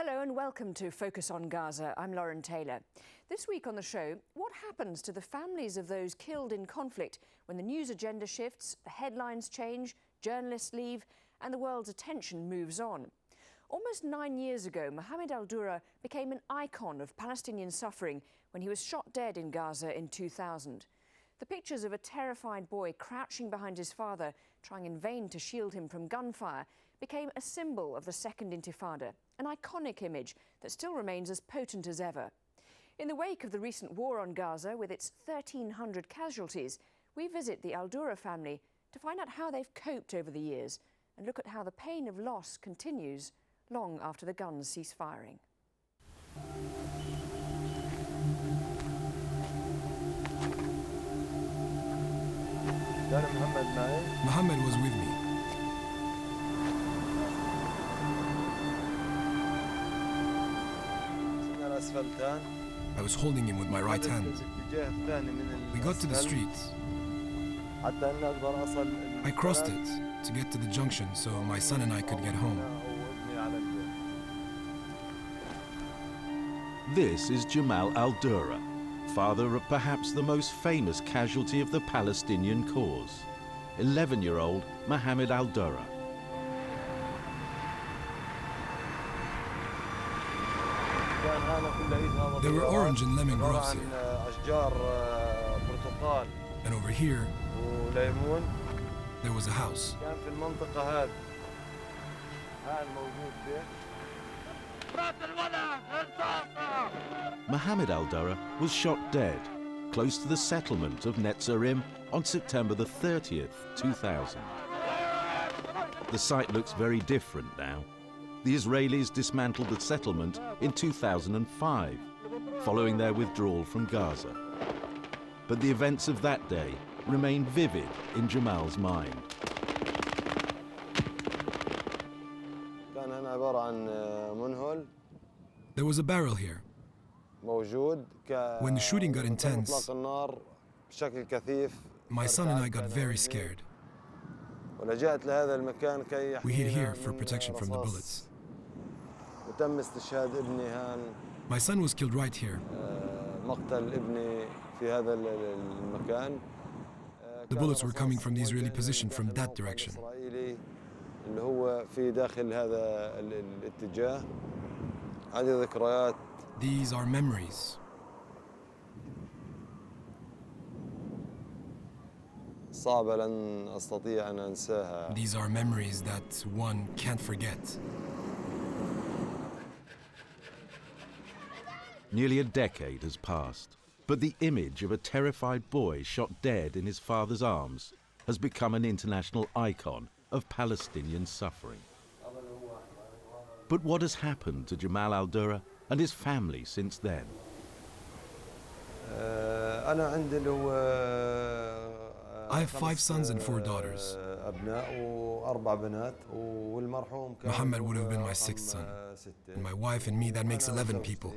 Hello and welcome to Focus on Gaza. I'm Lauren Taylor. This week on the show, what happens to the families of those killed in conflict when the news agenda shifts, the headlines change, journalists leave, and the world's attention moves on? Almost 9 years ago, Mohammed al-Durra became an icon of Palestinian suffering when he was shot dead in Gaza in 2000. The pictures of a terrified boy crouching behind his father, trying in vain to shield him from gunfire, became a symbol of the Second Intifada, an iconic image that still remains as potent as ever. In the wake of the recent war on Gaza, with its 1,300 casualties, we visit the al-Durra family to find out how they've coped over the years and look at how the pain of loss continues long after the guns cease firing. Mohammed was with me. I was holding him with my right hand. We got to the street. I crossed it to get to the junction so my son and I could get home. This is Jamal al-Durra, father of perhaps the most famous casualty of the Palestinian cause, 11-year-old Mohammed al-Durra. There were orange and lemon groves here. And over here, there was a house. Mohammed al-Durra was shot dead close to the settlement of Netzarim on September the 30th, 2000. The site looks very different now. The Israelis dismantled the settlement in 2005, following their withdrawal from Gaza. But the events of that day remain vivid in Jamal's mind. There was a barrel here. When the shooting got intense, my son and I got very scared. We hid here for protection from the bullets. My son was killed right here. The bullets were coming from the Israeli position from that direction. These are memories. These are memories that one can't forget. Nearly a decade has passed, but the image of a terrified boy shot dead in his father's arms has become an international icon of Palestinian suffering. But what has happened to Jamal al-Durra and his family since then? I have 5 sons and 4 daughters. Mohammed would have been my 6th son. And my wife and me, that makes 11 people.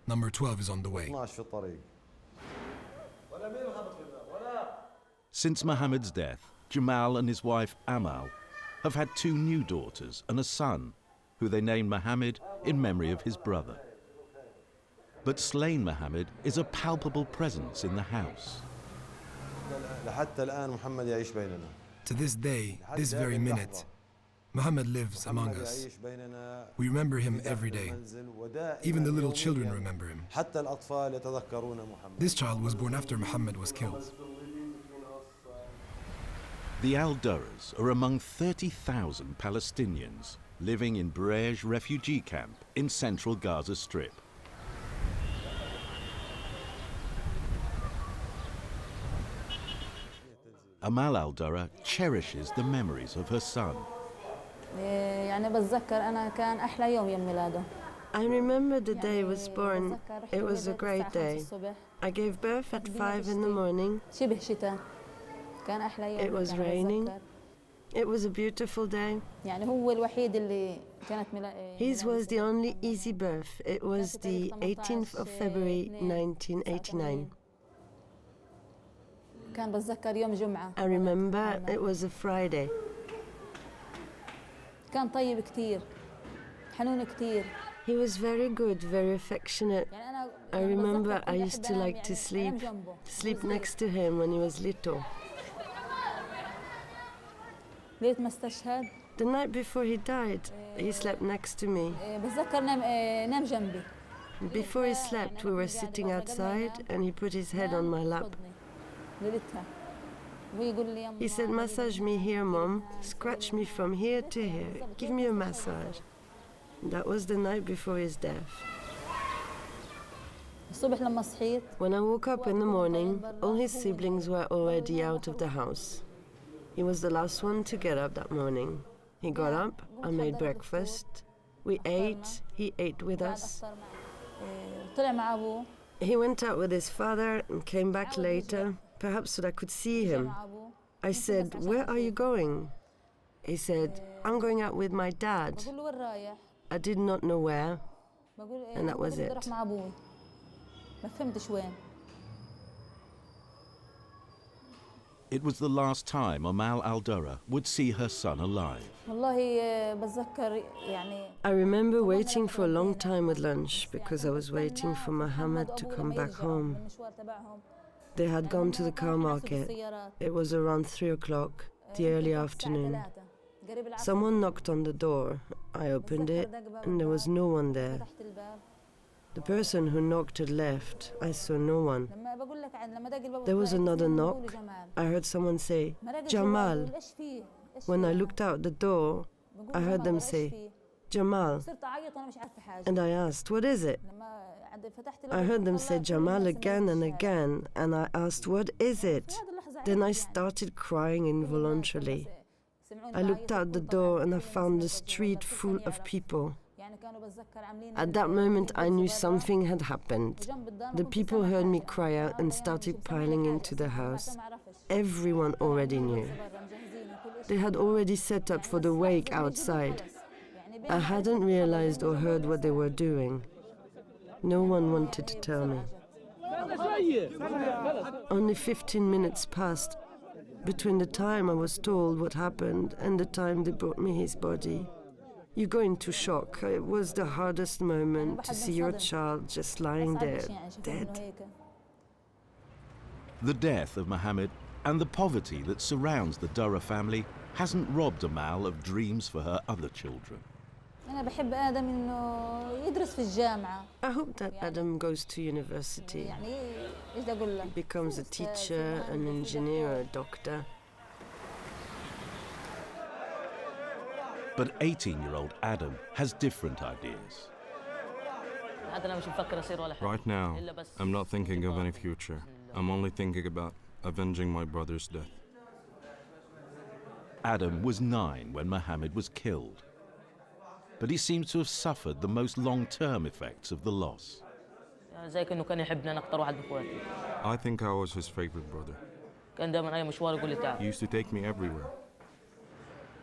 Number 12 is on the way. Since Mohammed's death, Jamal and his wife Amal have had 2 new daughters and a son, who they named Mohammed in memory of his brother. But slain Mohammed is a palpable presence in the house. To this day, this very minute, Mohammed lives among us. We remember him every day. Even the little children remember him. This child was born after Mohammed was killed. The al-Durras are among 30,000 Palestinians living in Bereavement refugee camp in central Gaza Strip. Amal al-Durra cherishes the memories of her son. I remember the day he was born. It was a great day. I gave birth at 5 in the morning. It was raining. It was a beautiful day. His was the only easy birth. It was the 18th of February, 1989. I remember it was a Friday. He was very good, very affectionate. I remember I used to like to sleep next to him when he was little. The night before he died, he slept next to me. Before he slept, we were sitting outside and he put his head on my lap. He said, "Massage me here, Mom. Scratch me from here to here. Give me a massage." That was the night before his death. When I woke up in the morning, all his siblings were already out of the house. He was the last one to get up that morning. He got up, I made breakfast. We ate, he ate with us. He went out with his father and came back later, perhaps so that I could see him. I said, "Where are you going?" He said, "I'm going out with my dad." I did not know where, and that was it. It was the last time Amal al-Durra would see her son alive. I remember waiting for a long time with lunch because I was waiting for Mohammed to come back home. They had gone to the car market. It was around 3 o'clock, the early afternoon. Someone knocked on the door. I opened it, and there was no one there. The person who knocked had left. I saw no one. There was another knock. I heard someone say, "Jamal." When I looked out the door, I heard them say, "Jamal." And I asked, "What is it?" I heard them say Jamal again and again, and I asked, "What is it?" Then I started crying involuntarily. I looked out the door and I found the street full of people. At that moment, I knew something had happened. The people heard me cry out and started piling into the house. Everyone already knew. They had already set up for the wake outside. I hadn't realized or heard what they were doing. No one wanted to tell me. Only 15 minutes passed between the time I was told what happened and the time they brought me his body. You go into shock. It was the hardest moment to see your child just lying there, dead. The death of Mohammed and the poverty that surrounds the Durra family hasn't robbed Amal of dreams for her other children. I hope that Adam goes to university. He becomes a teacher, an engineer, or a doctor. But 18-year-old Adam has different ideas. Right now, I'm not thinking of any future. I'm only thinking about avenging my brother's death. Adam was 9 when Mohammed was killed. But he seems to have suffered the most long-term effects of the loss. I think I was his favorite brother. He used to take me everywhere.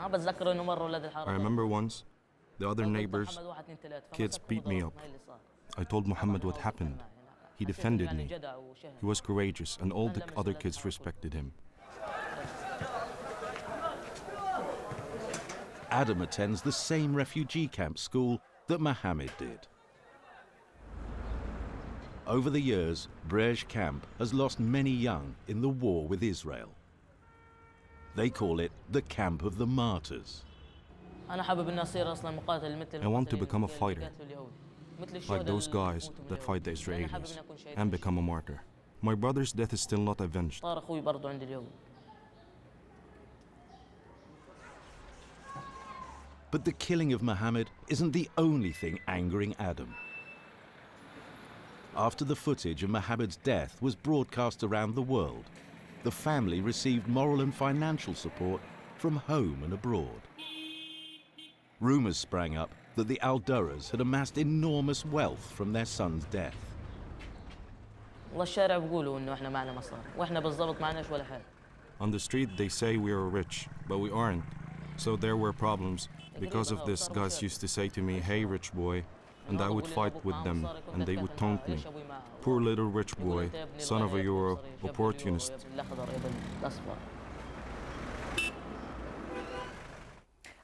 I remember once, the other neighbors' kids beat me up. I told Mohammed what happened. He defended me. He was courageous, and all the other kids respected him. Adam attends the same refugee camp school that Mohammed did. Over the years, Brej camp has lost many young in the war with Israel. They call it the Camp of the Martyrs. I want to become a fighter, like those guys that fight the Israelis, and become a martyr. My brother's death is still not avenged. But the killing of Mohammed isn't the only thing angering Adam. After the footage of Mohammed's death was broadcast around the world, the family received moral and financial support from home and abroad. Rumors sprang up that the al-Durras had amassed enormous wealth from their son's death. On the street, they say we are rich, but we aren't. So there were problems. Because of this, guys used to say to me, "Hey, rich boy," and I would fight with them, and they would taunt me. Poor little rich boy, son of a Euro, opportunist.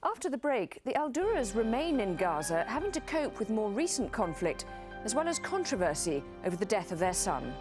After After the break, the Al Durras remain in Gaza, having to cope with more recent conflict, as well as controversy over the death of their son.